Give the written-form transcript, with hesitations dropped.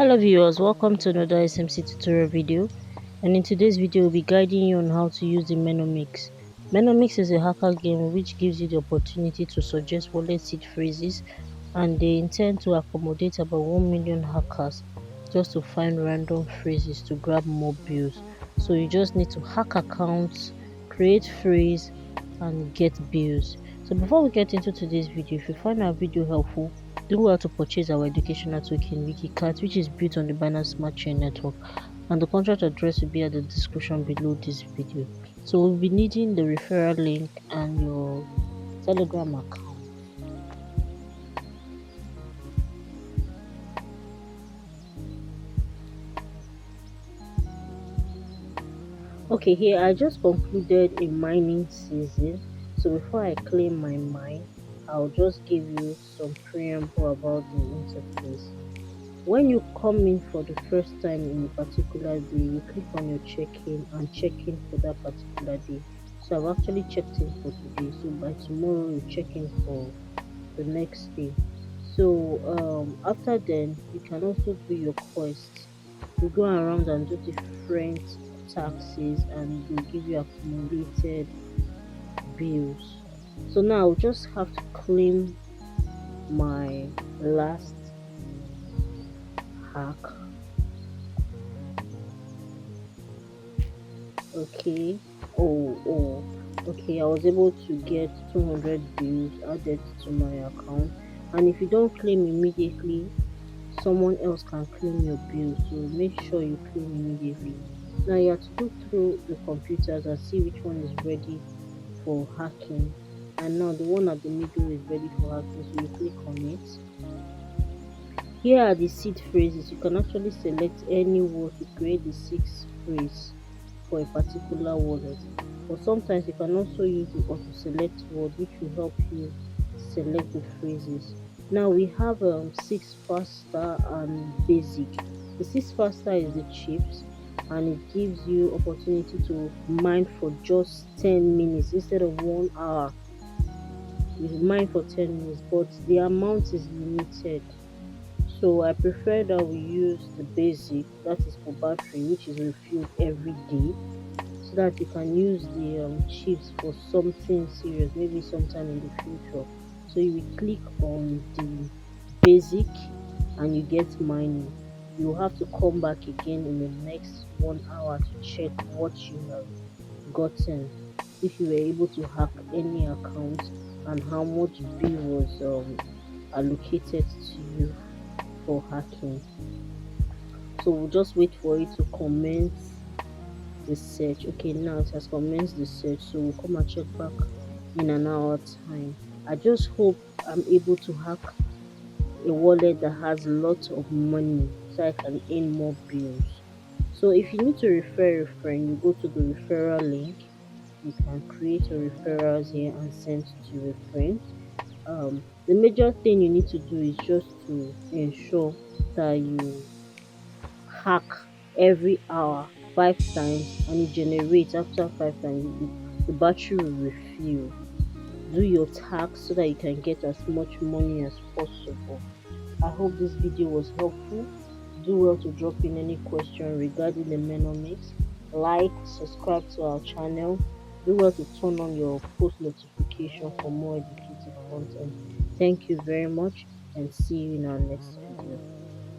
Hello viewers, welcome to another SMC tutorial video, and in today's video we'll be guiding you on how to use the Mnemonics. Mnemonics is a hacker game which gives you the opportunity to suggest wallet seed phrases, and they intend to accommodate about 1 million hackers just to find random phrases to grab more bills. So you just need to hack accounts, create phrase and get bills. So before we get into today's video, if you find our video helpful, do well to purchase our educational token WikiCat, which is built on the Binance Smart Chain network, and the contract address will be at the description below this video. So we'll be needing the referral link and your Telegram account. Okay, here I just concluded a mining season. So before I claim my mine, I'll just give you some preamble about the interface. When you come in for the first time in a particular day, you click on your check-in and check in for that particular day. So I've actually checked in for today, so by tomorrow you check in for the next day. So after then, you can also do your quests. You go around and do different taxes and they give you accumulated bills. So now I'll just have to claim my last hack. Okay. Okay, I was able to get 200 bills added to my account, and if you don't claim immediately, someone else can claim your bill, so make sure you claim immediately. Now you have to go through the computers and see which one is ready for hacking, and now the one at the middle is ready for hacking, so you click on it. Here are the seed phrases. You can actually select any word to create the 6 phrase for a particular wallet, but sometimes you can also use the auto select word, which will help you select the phrases. Now we have 6 faster and basic. The 6 faster is the chips, and it gives you opportunity to mine for just 10 minutes instead of 1 hour. You mine for 10 minutes, but the amount is limited. So I prefer that we use the basic, that is for battery, which is refilled every day, so that you can use the chips for something serious, maybe sometime in the future. So you will click on the basic and you get mining. You will have to come back again in the next 1 hour to check what you have gotten, if you were able to hack any account and how much bill was allocated to you for hacking. So we'll just wait for it to commence the search. Okay, now it has commenced the search, so we'll come and check back in an hour time. I just hope I'm able to hack a wallet that has lots of money so I can earn more bills. So if you need to refer a friend, you go to the referral link. You can create your referrals here and send to a friend. The major thing you need to do is just to ensure that you hack every hour 5 times, and it generates after 5 times the battery will refill. Do your tax so that you can get as much money as possible. I hope this video was helpful. Do well to drop in any question regarding the Mnemonics. Like, subscribe to our channel. Do well to turn on your post notification for more educative content. Thank you very much and see you in our next video.